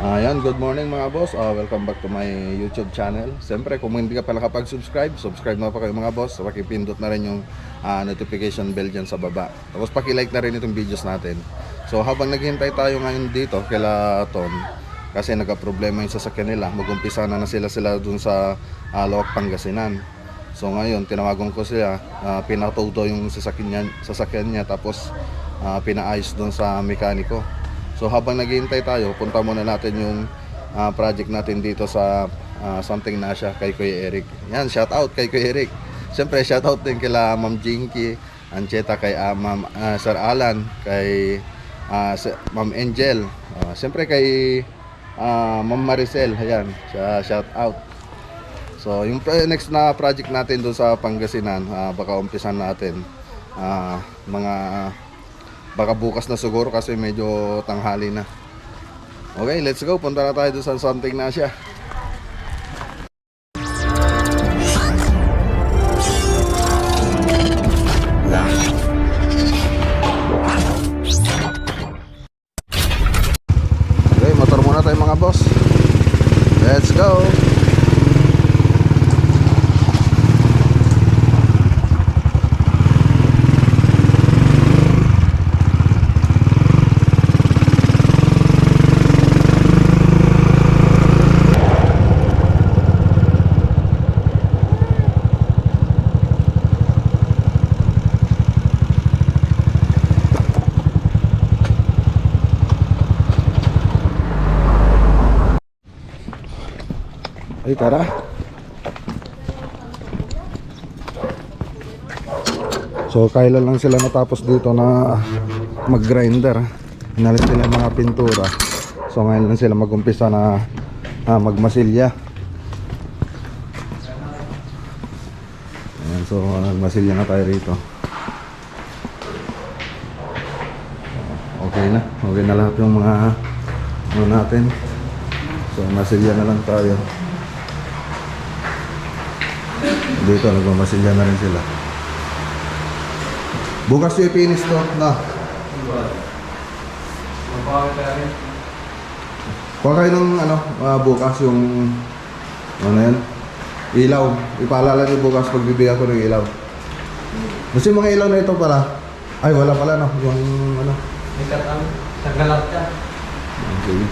Ayan, good morning mga boss. Welcome back to my YouTube channel. Siyempre, kung hindi ka pa nakapag-subscribe, subscribe na pa kayo mga boss. Pakipindot na rin yung notification bell dyan sa baba. Tapos pakilike na rin itong videos natin. So habang naghihintay tayo ngayon dito kila Tom, kasi nagka-problema yung sasakyan nila, mag-umpisa na sila dun sa Loac, Pangasinan. So ngayon, tinawagan ko sila, pinatuto yung sasakyan niya, tapos pinaayos dun sa mekaniko. So habang naghihintay tayo, punta muna natin yung project natin dito sa Something Nasya kay Kuya Eric. Yan, shout out kay Kuya Eric. Siyempre shout out din kila Ma'am Jinky, Ancheta, kay Ma'am Sir Alan, kay Ma'am Angel, siyempre kay Ma'am Maricel. Ayan, shout out. So yung next na project natin doon sa Pangasinan, baka umpisan natin baka bukas na siguro kasi medyo tanghali na. Okay, let's go. Punta na tayo doon sa Something Nasya. Okay, motor muna tayo mga boss. Let's go. Ay, tara. So kailan lang sila natapos dito na mag-grinder. Inalis nila yung mga pintura. So ngayon lang sila mag-umpisa na magmasilya. Ayan, so magmasilya na tayo rito. Okay na lahat yung mga natin. So masilya na lang tayo. Dito nagmamasilya na rin sila. Bukas yung finish to na. Kuha kayo ng bukas yung yan, ilaw. Ipaalala nyo bukas pagbibigyan ko ng ilaw. Kasi mga ilaw na ito pala. Ay wala pala no. Yung Ikatang tagalat ka. Okay.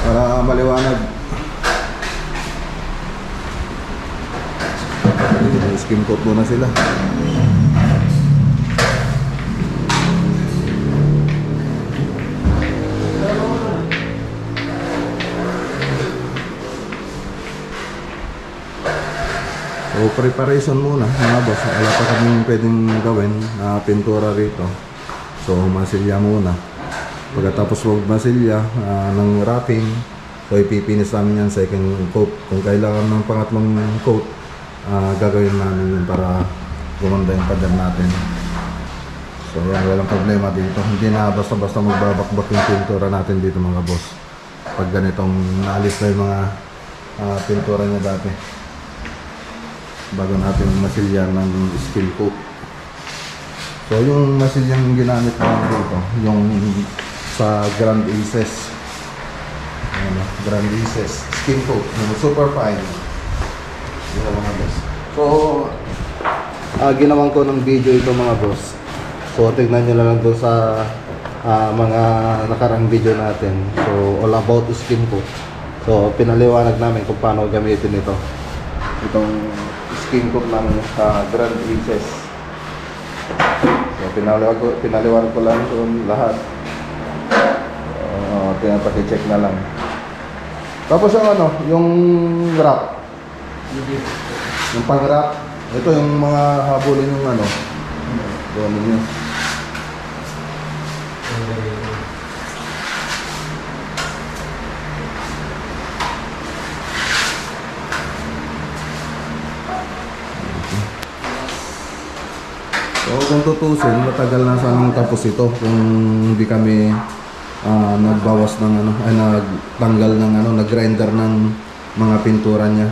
Para maliwanag. Skim coat muna sila. So preparation muna mga boss. Wala pa kaming pwedeng gawin na pintura rito. So masilya muna. Pagkatapos magmasilya ng wrapping, so ipipinis namin yan second coat. Kung kailangan ng pangatlong coat, gagawin namin yun para gumanda yung pader natin. So yan, walang problema dito. Hindi na basta-basta magbabakbak yung pintura natin dito mga boss. Pag ganitong naalis na yung mga pintura niya dati, bago natin masilyan ng steel coat. So yung masilyang ginamit namin dito, yung sa Grand Aces, Grand Aces skin coat, super fine. Mga boss. So ginawan ko ng video ito mga boss. So tignan nyo lang doon sa mga nakarang video natin. So all about skin coat. So pinaliwanag namin kung paano gamitin ito. Itong skin coat ng Grand Aces. So pinaliwanag ko lang doon lahat. Paki-check na lang. Tapos yung wrap. Yung pang-wrap, ito yung mga habulin yung doon nyo. So kung tutusin, matagal na sanang tapos ito kung hindi kami nagbawas ng nagtanggal ng nag-grinder ng mga pintura niya.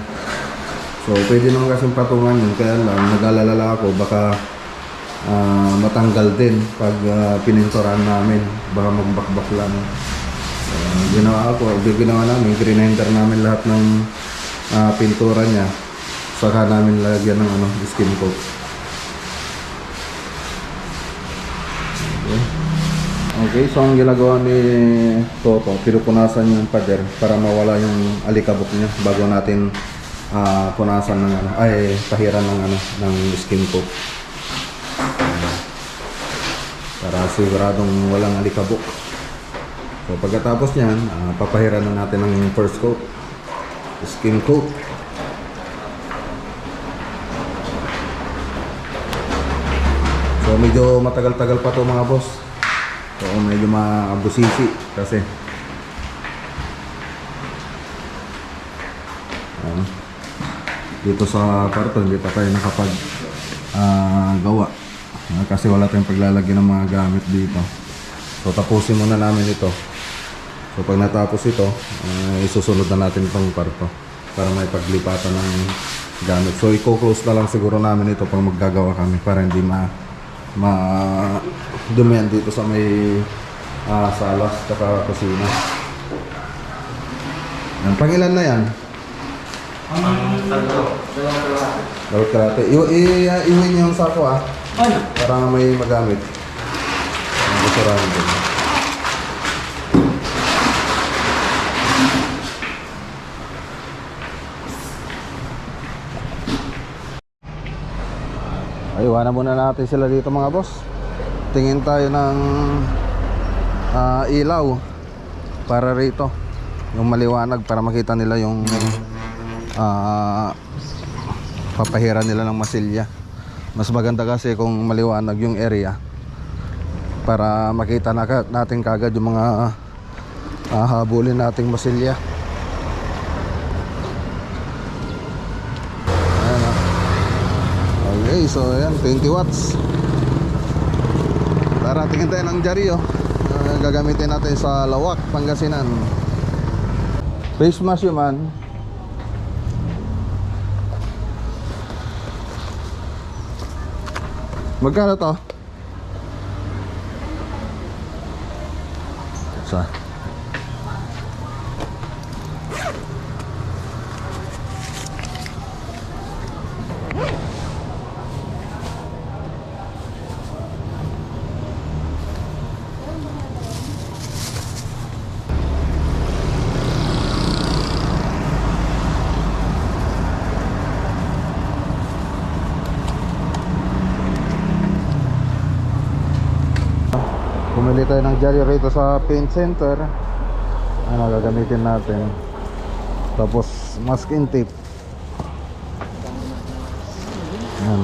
So pwede naman kasing patungan yun, kaya lang nag-alala ako baka matanggal din pag pininturan namin. Baka magbakbak lang. Ginawa namin, grinender namin lahat ng pintura niya. Saka namin lagyan ng skin coat. Okay, so ang ginagawa ni Toto, pinupunasan yung pader para mawala yung alikabok niya bago natin punasan ng pahiran ng skin coat. Para siguradong walang alikabok. So pagkatapos niyan, papahiran na natin ng first coat, skin coat. So medyo matagal-tagal pa to mga boss. So medyo maabusisi kasi dito sa kwarto hindi pa tayo nakapag gawa kasi wala tayong paglalagyan ng mga gamit dito. So tapusin muna namin ito. So pag natapos ito, isusunod na natin itong kwarto para may paglipatan ng gamit. So i-close na lang siguro namin ito pag maggagawa kami para hindi dumihan dito sa may salas at kusina. Yan, pangilan na yan? Dalawat kalate. Iuwi niyo yung sako para may magamit. Basurahan din. Ay, iwanan muna natin sila dito mga boss. Tingin tayo ng ilaw para rito, yung maliwanag para makita nila yung papahiran nila ng masilya. Mas maganda kasi kung maliwanag yung area para makita natin kagad yung mga habulin nating masilya. Okay, so ayan, 20 watts. Tara, tingin tayo ng dyaryo. Gagamitin natin sa Lawak, Pangasinan. Face mask yun man. Magkano to? Sa bumili tayo ng dyaryo rito sa paint center. Gagamitin natin. Tapos masking tape. Ayan.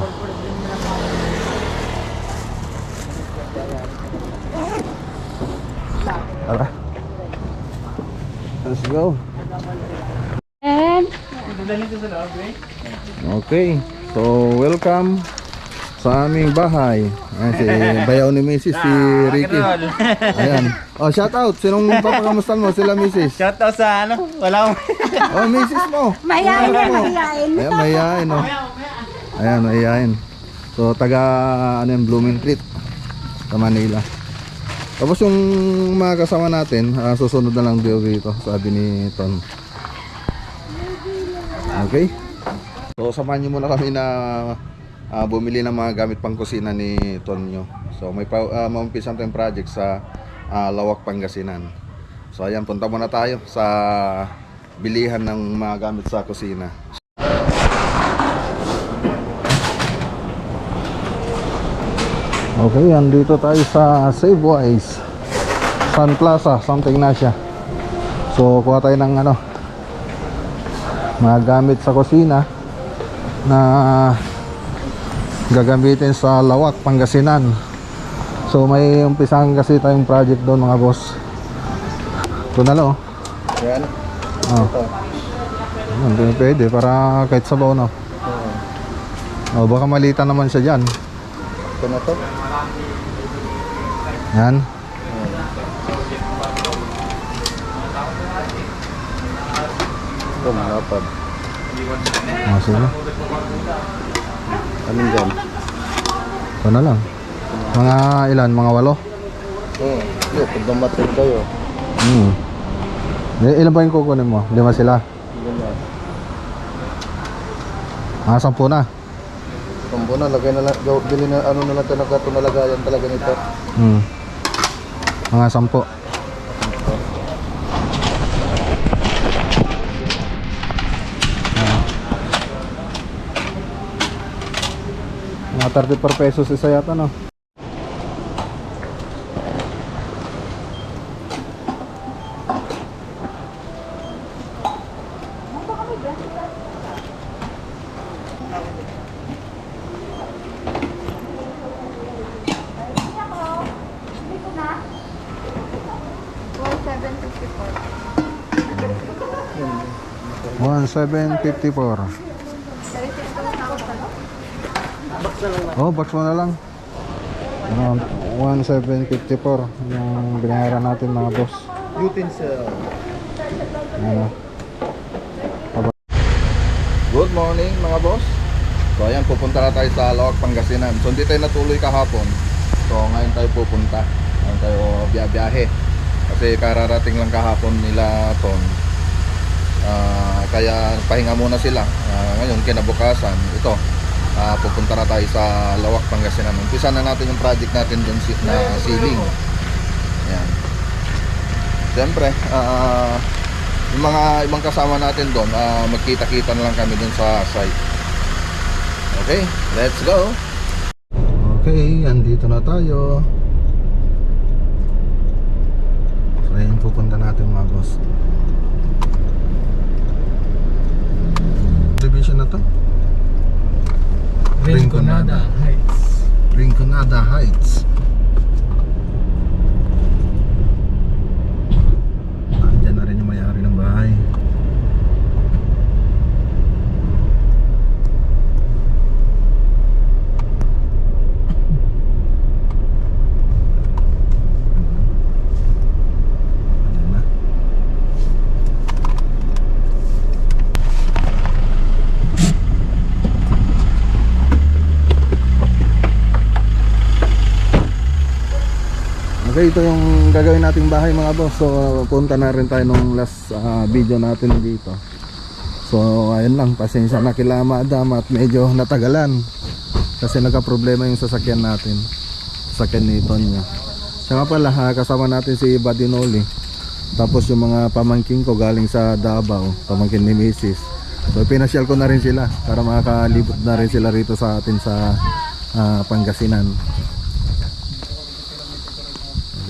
Tara, let's go. Okay, so welcome sa aming bahay. Ayan, si bayaw ni Mrs. si Ricky. Ayan. Oh, shout out. Sinong papakamustan mo? Sila Mrs. Shout out sa wala akong Oh, Mrs. mo. Mayayain na, Mo. mayayain. Ayan, mayayain. Oh. Ayan, mayayain. So, taga Bloomingtreet sa Manila. Tapos yung mga kasama natin, susunod na lang dito, sabi ni Ton. Okay? So, samahan nyo muna kami na bumili ng mga gamit pang kusina ni Tonyo. So may maumpisan tayong project sa Lawak, Pangasinan. So ayan, punta muna tayo sa bilihan ng mga gamit sa kusina. Okay, andito tayo sa Savewise Sun Plaza, Santa Ignacia. So kuha tayo ng mga gamit sa kusina na gagamitin sa Lawak, Pangasinan. So may umpisahan kasi tayong project doon mga boss. Ito na lang. Yan. Hindi pwede para kahit sabaw no. Baka malita naman siya dyan. Ito na to. Yan. Ito, malapad. Sige. Anong dyan? Ito na lang. Mga ilan? Mga 8? Yun, pag dumating kayo. Ilan ba yung kukunin mo? 5 sila? Ganyan. 10 na. Tumbo na, lagay na lang, bili na, ano na lang ito, nalagayan talaga nito. Mga 10. Mga 34 pesos isa yata, no? $1,754. Oh, box mo na lang. 1,754 yung binayaran natin mga boss. Utensil. Ano? Good morning mga boss. So ayan, pupunta na tayo sa Lawak, Pangasinan. So hindi tayo natuloy kahapon. So ngayon tayo pupunta. Ngayon tayo biyahe. Kasi kararating lang kahapon nila Ton. Kaya pahinga muna sila. Ngayon kinabukasan ito, pupunta na tayo sa Lawak, Pangasinan. Umpisa na natin yung project natin dun na ceiling. Ayan. Siyempre yung mga ibang kasama natin doon, magkita-kita na lang kami dun sa site. Okay, let's go. Okay, andito na tayo. So ayan yung pupunta natin mga boss. Division na to? Rinconada Heights. Rinconada Heights. Andyan na rin yung may-ari ng bahay. Andyan na. Okay, ito yung gagawin nating bahay mga boss. So punta na rin tayo nung last video natin dito. So ayun lang, pasensya na kila madam at medyo natagalan kasi nagka-problema yung sasakyan natin, sasakyan ni Tonyo. Siya nga pala, kasama natin si Badinoli. Tapos yung mga pamangkin ko galing sa Davao, pamangkin ni Mrs. So pinasyal ko na rin sila para makakalibot na rin sila rito sa atin sa Pangasinan.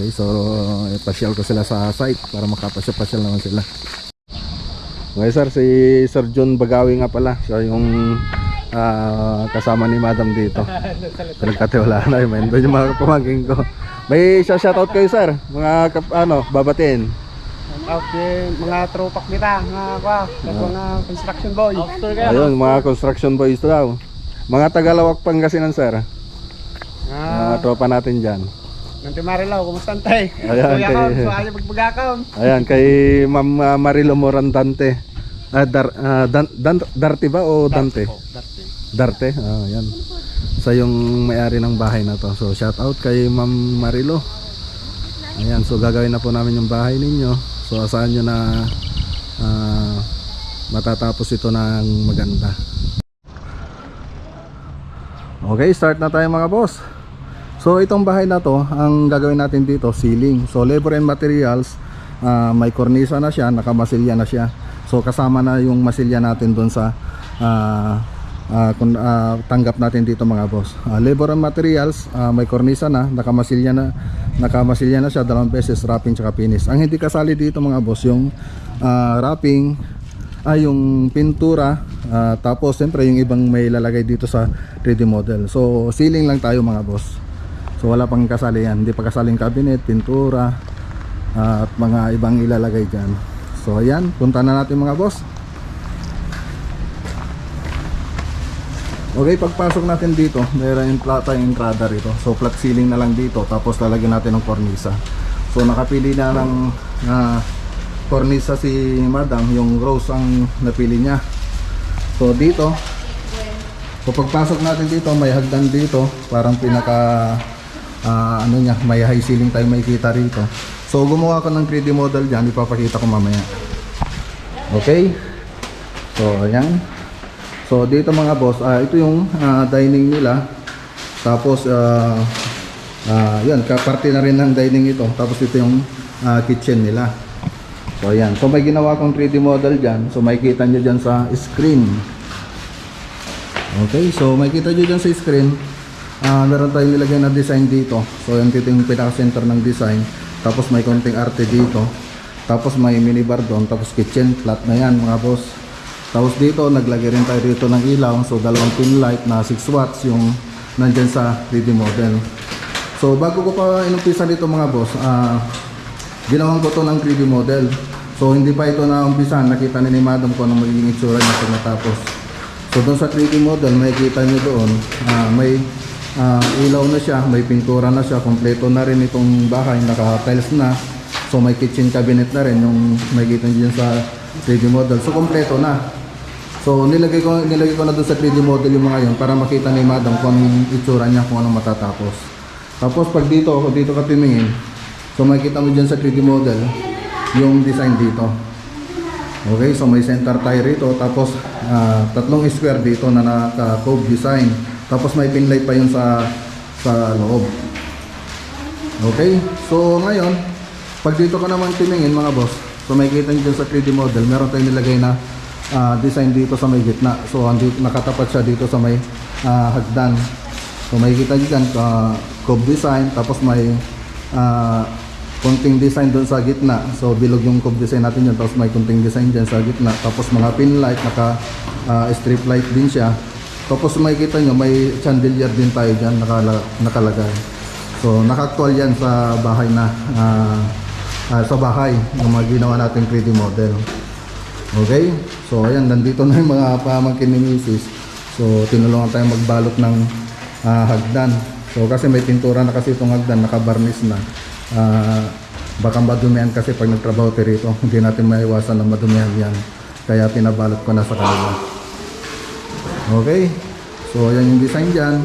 Okay, so ipasyal ko sila sa site para makapasyal naman sila. Okay sir, si Sir John Bagawi nga pala. Siya yung kasama ni Madam dito. Nagkatiwala na yun. Doon yung mga pamangkin ko. May shoutout kayo sir, mga babatiin. Okay, mga tropak kita, mga construction boy. Ayun, mga construction boys daw. Mga Tagalawak, Pangasinan sir. Mga tropa natin dyan. Nanti Marilaw, kumusta tay? Ayan, Kuya kay- Kaun, so ayaw magpagakaon. Ayan, kay Ma'am Marilo Morandante. Darte ba o Dante? Darte, yan. Sa yung may-ari ng bahay na to. So shout out kay Ma'am Marilo. Ayan, so gagawin na po namin yung bahay ninyo. So asahan nyo na matatapos ito ng maganda. Okay, start na tayo mga boss. So itong bahay na to, ang gagawin natin dito, ceiling. So labor and materials, may kornisa na siya, nakamasilya na siya. So kasama na yung masilya natin doon sa tanggap natin dito mga boss. Labor and materials, may kornisa na, nakamasilya na siya 2 beses, wrapping tsaka finish. Ang hindi kasali dito mga boss, yung wrapping, yung pintura, tapos siyempre yung ibang may lalagay dito sa 3D model. So ceiling lang tayo mga boss. So wala pang kasali yan, hindi pa kasaling cabinet, pintura, at mga ibang ilalagay dyan. So ayan, punta na natin mga boss. Okay, pagpasok natin dito, mayroon yung tayong entrada rito. So flat ceiling na lang dito, tapos lalagyan natin ng kornisa. So nakapili na ng kornisa si Madam, yung rose ang napili niya. So dito, so pagpasok natin dito, may hagdan dito, parang pinaka ano niya, may high ceiling tayo makikita rito. So gumawa ko ng 3D model dyan, ipapakita ko mamaya. Okay, so ayan. So dito mga boss, ito yung dining nila. Tapos yan, kaparte na rin ng dining ito. Tapos ito yung kitchen nila. So ayan, so may ginawa kong 3D model dyan. So makikita nyo dyan sa screen. Okay, so makikita nyo dyan sa screen, meron tayong nilagay na design dito. So yan, dito yung pinaka-center ng design. Tapos may konting arte dito. Tapos may minibar doon. Tapos kitchen, flat na yan mga boss. Tapos dito, naglagay rin tayo dito ng ilaw. So dalawang pin light na 6 watts yung nandyan sa 3D model. So bago ko pa inumpisa dito mga boss, ginawan ko to ng 3D model. So hindi pa ito na umpisa. Nakita ni Madam ko anong magiging itsura niya pag natapos. So doon sa 3D model, makikita nyo doon, may ilaw na siya, may pintura na siya, kompleto na rin itong bahay, naka-tiles na. So may kitchen cabinet na rin yung makikita nyo sa 3D model. So kompleto na. So nilagay ko na doon sa 3D model yung mga yun para makita ni Madam kung anong itsura niya, kung anong matatapos. Tapos pag dito ka tumingin, so makikita mo dyan sa 3D model yung design dito. Okay, so may center tire rito, tapos tatlong square dito na naka-cove design. Tapos may pin light pa yun sa loob. Okay, so ngayon, pag dito ka naman tumingin mga boss, so makikita nyo dyan sa 3D model, meron tayong nilagay na design dito sa may gitna. So nakatapat siya dito sa may hagdan. So makikita nyo dyan, cove design, tapos may konting design doon sa gitna. So bilog yung cove design natin dyan, tapos may konting design dyan sa gitna. Tapos mga pin light, naka strip light din siya. Tapos makikita nyo, may chandelier din tayo dyan nakalagay. So naka-actual yan sa bahay na sa bahay ng mga ginawa natin 3D model. Okay, so ayan, nandito na yung mga pamangkin ni Mrs. So tinulungan tayo magbalot ng hagdan. So kasi may pintura na kasi itong hagdan, naka-varnish na. Baka madumihan kasi pag nagtrabaho tayo rito, hindi natin maiwasan na madumihan yan, kaya pinabalot ko na sa kanila. Okay, so yan yung design dyan.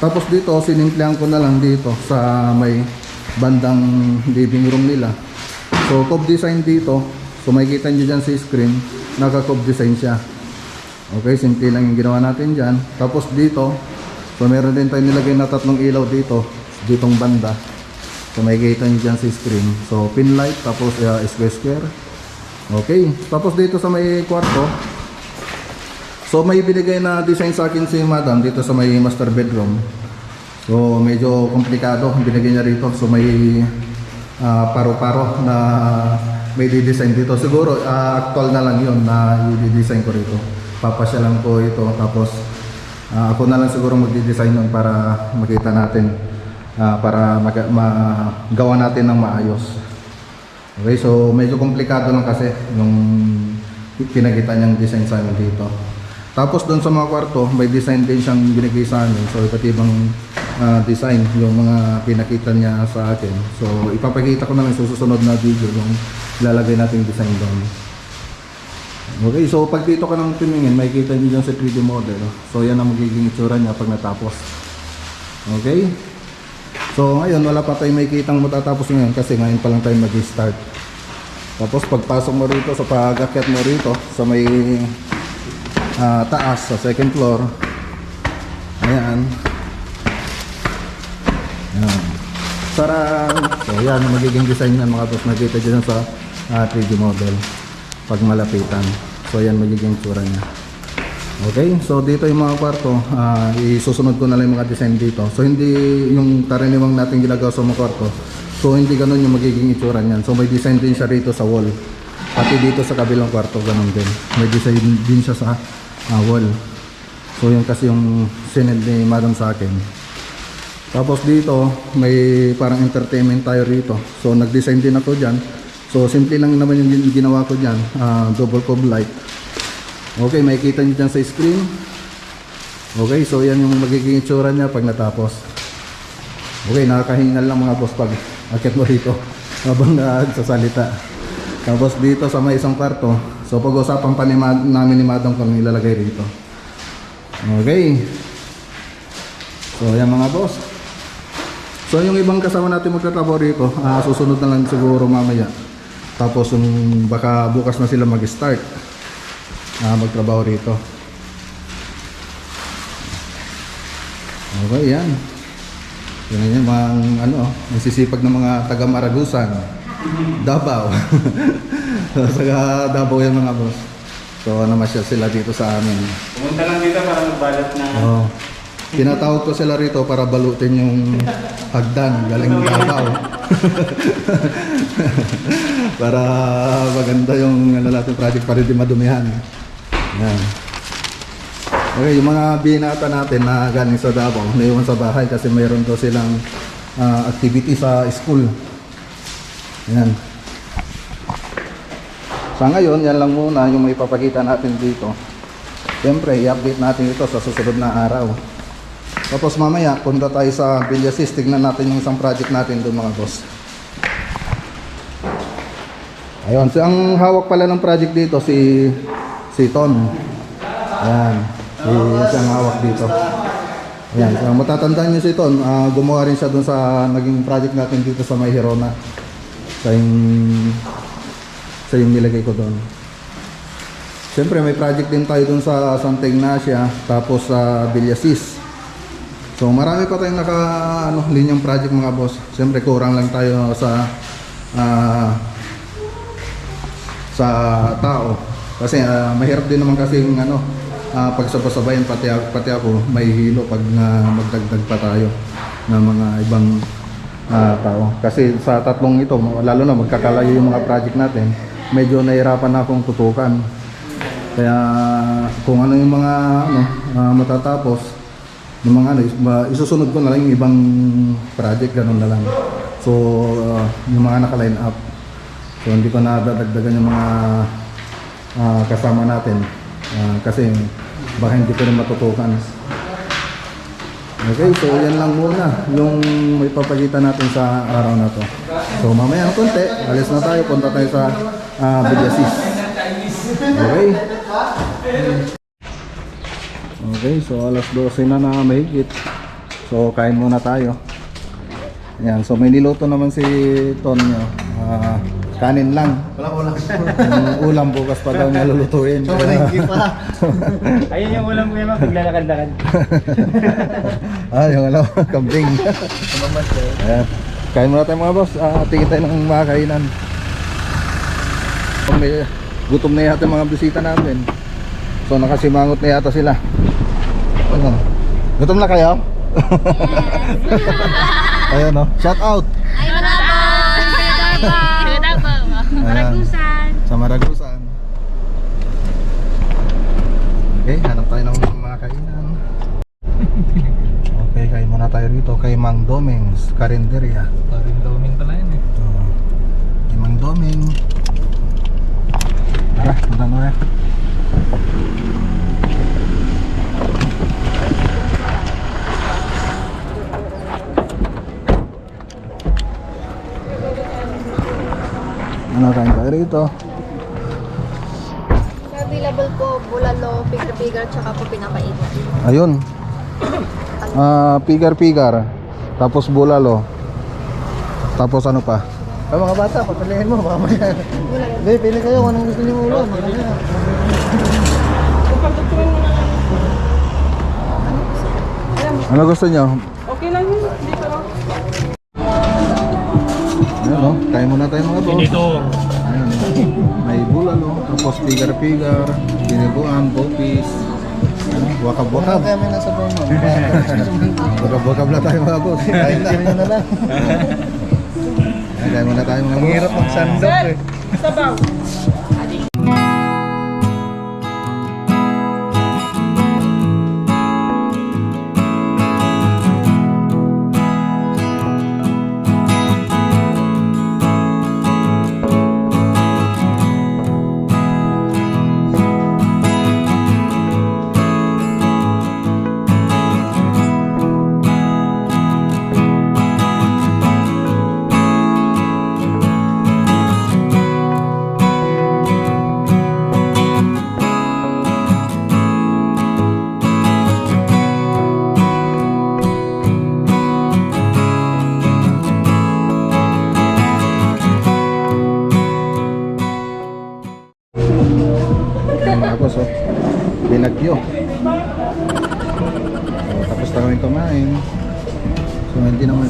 Tapos dito, sinimplihan ko na lang dito sa may bandang living room nila. So cove design dito, so makikita nyo dyan sa screen, naka-cove design siya. Okay, simple lang yung ginawa natin dyan. Tapos dito, so meron din tayo nilagay na tatlong ilaw ditong banda. So makikita nyo dyan sa screen. So pin light, tapos square. Okay, tapos dito sa may kwarto, so may binigay na design sa akin si Madam dito sa may master bedroom. So medyo komplikado binigay niya rito. So may paro-paro na may di-design dito. Siguro actual na lang yun na i-design ko rito. Papasya lang ko ito. Tapos ako na lang siguro magdi-design nun para makita natin, para magawa natin ng maayos. Okay, so medyo komplikado lang kasi yung pinakita niyang design sa amin dito. Tapos doon sa mga kwarto, may design din siyang binigay sa amin. So iba't ibang design yung mga pinakita niya sa akin. So ipapakita ko na lang sa susunod na video yung ilalagay natin design doon. Okay, so pag dito ka nang tumingin, makikita niyo dyan sa 3D model. So yan ang magiging itsura niya pag natapos. Okay, so ngayon wala pa tayong makikitang matatapos ngayon kasi ngayon pa lang tayo mag-start. Tapos pagpasok mo rito, sa pag-akyat mo rito sa may taas, sa second floor, ayan, ayan, sarang. So yan ang magiging design niyan mga boss, makikita dyan sa 3D model pag malapitan. So yan magiging tsura niya. Okay, so dito yung mga kwarto, isusunod ko na lang yung mga design dito. So hindi yung karaniwang natin ginagawa sa mga kwarto, so hindi ganun yung magiging itsura niyan. So may design din siya rito sa wall, pati dito sa kabilang kwarto ganun din, may design din siya sa wall. So yun kasi yung sinend ni Madam sa akin. Tapos dito may parang entertainment tayo rito. So nag-design din ako dyan. So simple lang naman yung ginawa ko dyan, double cove light. Okay, makikita nyo dyan sa screen. Okay, so yan yung magiging itsura niya pag natapos. Okay, nakakahingal lang mga boss pag akit mo rito habang nagsasalita. Tapos dito sa may isang kwarto, so pag-usapan pa namin ni Madam kung ilalagay rito. Okay, so yan mga boss. So yung ibang kasama natin magtatrabaho rito, susunod na lang siguro mamaya. Tapos baka bukas na sila mag-start magtrabaho rito. Okay, yan. Yan yung mga nagsisipag ng mga taga Maragusan, Davao. Sa Davao yan mga boss. So namasyal sila dito sa amin. Pumunta lang dito para magbalat na. Oh. Tinatawag ko sila rito para balutin yung hagdan galing Davao. Para maganda yung natin project para di madumihan. Yan. Okay, yung mga binata natin na galing sa Davao, naiwan sa bahay kasi mayroon daw silang activity sa school. Yan. Sa ngayon, yan lang muna yung may papakita natin dito. Siyempre, i-update natin ito sa susunod na araw. Tapos mamaya, punta tayo sa Villasis, tignan natin yung isang project natin doon mga boss. Ayun, so ang hawak pala ng project dito si Ton. Ayan. Siyang hawak dito. Ayan, so matatandaan niyo si Ton, gumawa rin siya dun sa naging project natin dito sa May Hirona. Sa yung nilagay ko doon. Siyempre may project din tayo dun sa Santa Ignacia, tapos sa Villasis. So marami pa tayong linyang project mga boss. Siyempre kurang lang tayo sa tao. Kasi mahirap din naman kasi yung pagsabasabayan pati ako may hilo pag magdagdag pa tayo ng mga ibang tao. Kasi sa tatlong ito, lalo na magkakalayo yung mga project natin, medyo nahirapan na akong tutukan. Kaya kung ano yung mga matatapos, yung mga isusunod ko na lang yung ibang project, ganun na lang. So yung mga naka-line up. So hindi ko na dadagdagan yung mga kasama natin. Kasi baka hindi ko rin matutukan. Okay, so yan lang muna yung may papakita natin sa araw na to. So mamaya ng konti, alis na tayo, punta tayo sa Villasis. Okay. Okay, so alas 12 na mahigit. So kain muna tayo. Ayan, so may niluto naman si Tonyo. Kanin lang. Wala. Yung ulam bukas pa daw niya lulutuin. So, malingki pa. Ayun yung ulam ko yung mga paglalakad-lakad. Yung kambing. Ayan. Kain muna tayo mga boss. Tingin tayo ng mga kainan. Gutom na yata mga bisita namin. So nakasimangot na yata sila. Gutom na kayo? Ayan o. Shout out. Ay, Maragusan. Sa Maragusan. Okay, hanap tayo ng mga kainan. Okay, kain muna tayo rito kay Mang Doming's Karinderya. Doming pala yun eh. Kay Mang Doming. Tara, punta na. Ano kain tayo rito? Available po, bulalo, pigar-pigar, tsaka po pinapait. Ayun. Pigar-pigar. Tapos bulalo. Tapos ano pa? Mga bata, pagpilihin mo, baka may... Hindi, pili kayo kung anong gusto niyo ulam. Ano gusto nyo? Okay lang yun, dito lang. Ayan o, kain muna tayo mga boss. Dito. Ayan, may bulalo, tapos pigar-pigar, dinuguan, bopis, wakab-wakab. Kaya may nasa doon mo. Wakab-wakab na tayo mga boss. Kain nyo na lang. Ayan, kain muna tayo mga boss. Ang hirap magsandok eh. Sabaw.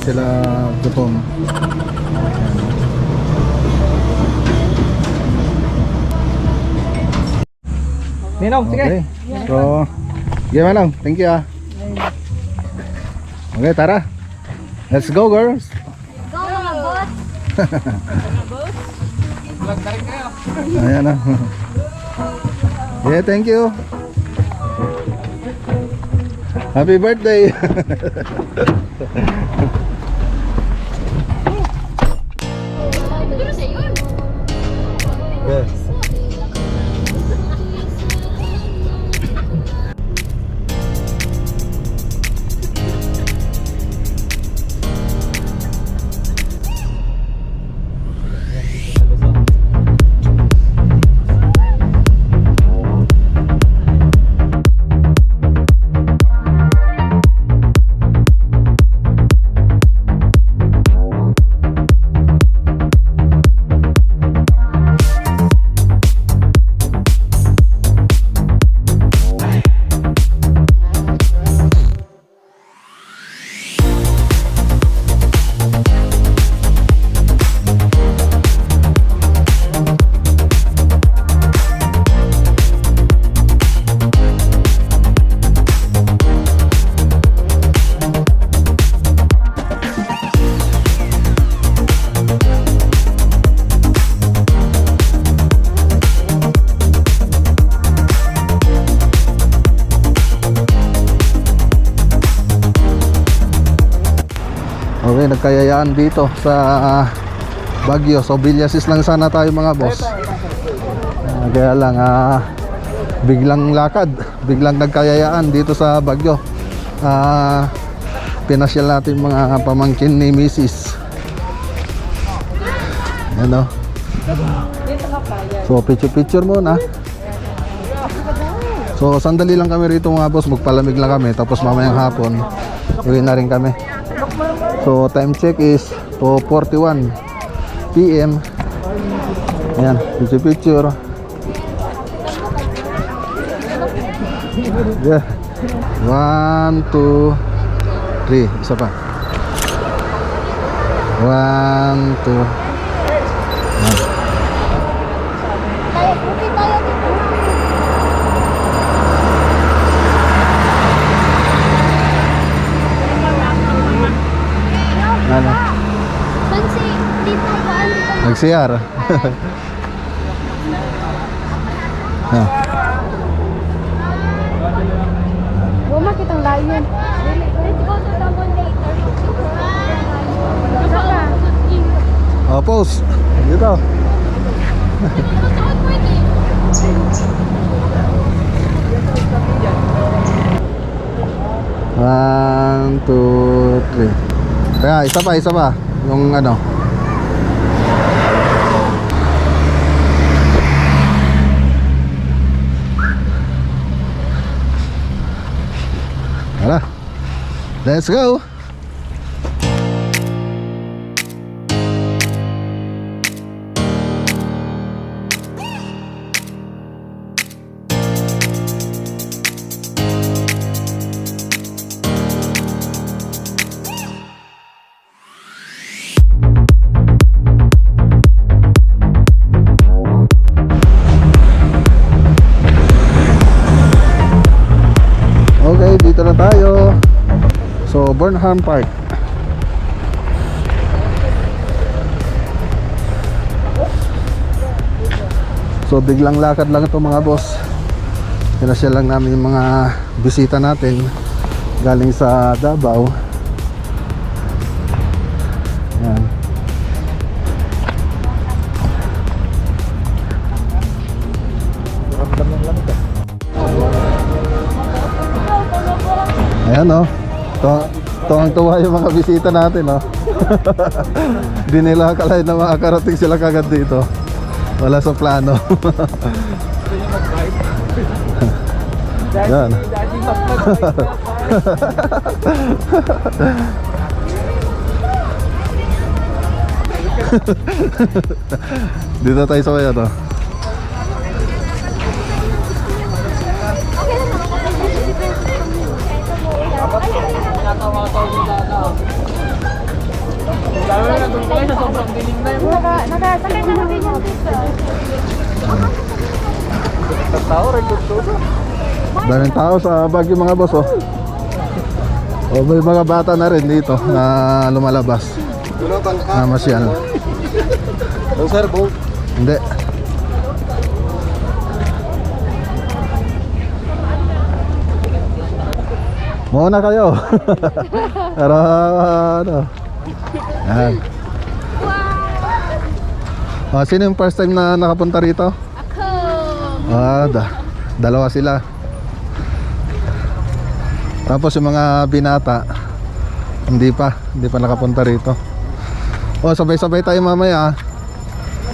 sila gutom. Ninong, sige. Okay. So, sige Manong, thank you ah. Okay, tara. Let's go girls. Go mga boss! Vlog na rin kayo. Ayan na. Yeah, thank you. Happy birthday. Yes. Okay, nagkayayaan dito sa Baguio. So Villasis lang sana tayo mga boss. Kaya lang biglang lakad, biglang nagkayayaan dito sa Baguio. Pinasyal natin mga pamangkin ni Mrs. Ano? So picture muna. So sandali lang kami rito mga boss, magpalamig lang kami. Tapos mamayang hapon uwi na rin kami. So time check is 2:41 PM. Ayan, picture. Yeah. 1, 2, 3. Isa pa. 1, 2. Tayo, buti tayo dito. Ano? Saan si Tita Juan? Nag-CR. Ah. Huwag makitang layon. Let's go to the mall later. Oh, pose. Dito. One, two, three. Kaya isa pa. Yung ano. Tara. Let's go. Okay, dito na tayo. So, Burnham Park. So, biglang lakad lang ito mga boss. Pinasya lang namin yung mga bisita natin galing sa Davao. Yan. Ayan o. Tuwang-tuwa yung mga bisita natin o. Di nila akalain na makakarating sila kagad dito. Wala sa plano. Yan. Dito tayo sa kaya to. Nakasakay na kami yung dito. Daming tao sa Baguio mga boss oh. O may mga bata na rin dito na lumalabas. Na masyal. Sir, boat. Hindi. Muna kayo. Pero ano. Yan. Sino yung first time na nakapunta rito? Ako. Dalawa sila. Tapos yung mga binata hindi pa nakapunta rito. Sabay-sabay tayo mamaya.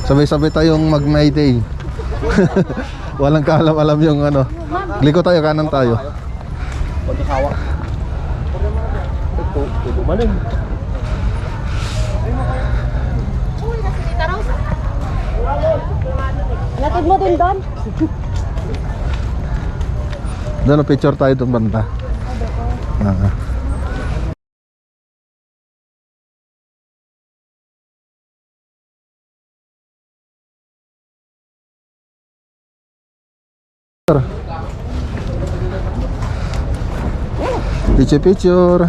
Sabay-sabay tayong mag-May Day. Walang kaalam-alam yung ano. Liko tayo, kanan tayo. Latid mo din doon? Doon picture tayo itong banda. Picture.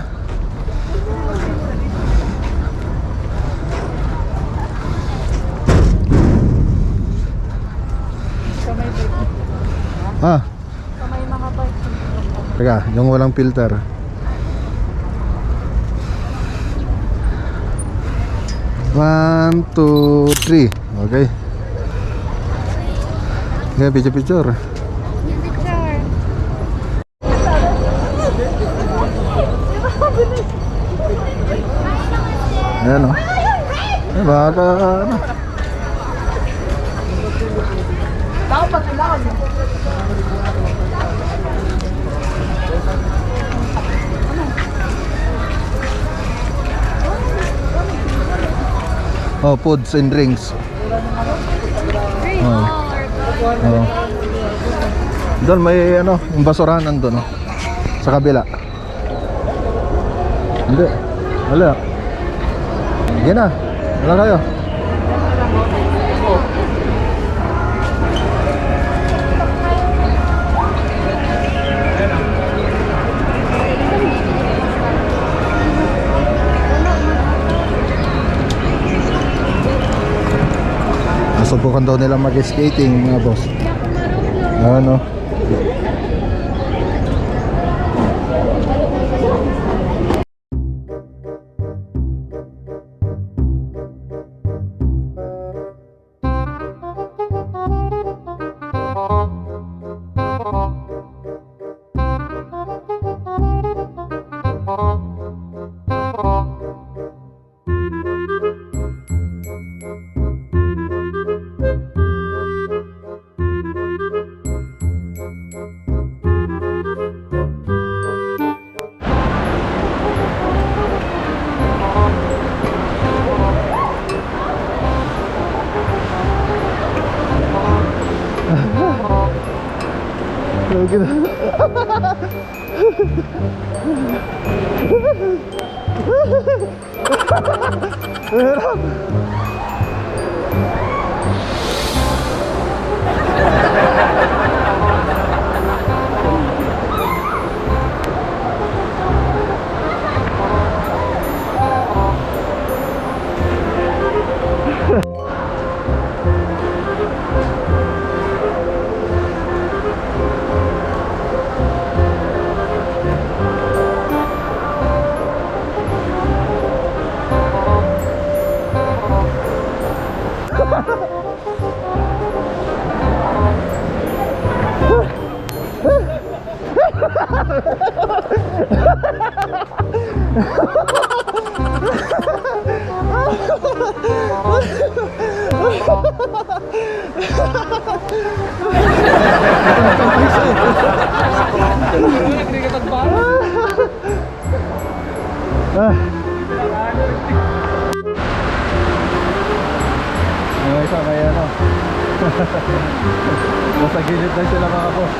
Kamay mga bike. Teka, yung walang filter. One, two, three. Okay. Okay, picture. Yung picture. Ayan o. Baka ano. Foods and drinks. Doon may ano, yung basurahan nandun sa kabila. Hindi. Wala. Sige na. Wala kayo. Subukan daw nila mag-skating mga boss. Ano? Isa may ano. Nasa gilid na sila mga boss.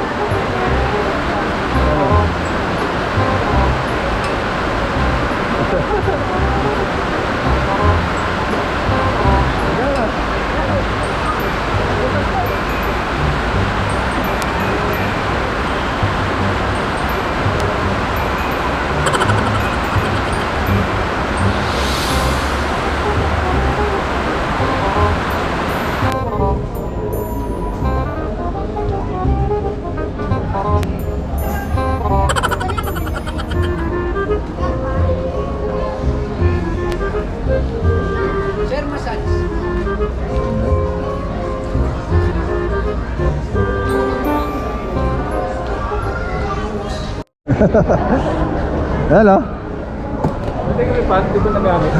Hello. Hindi ko yung pants, di ko nagamit.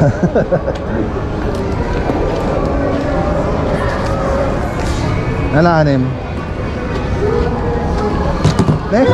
Nalaanim. Eh?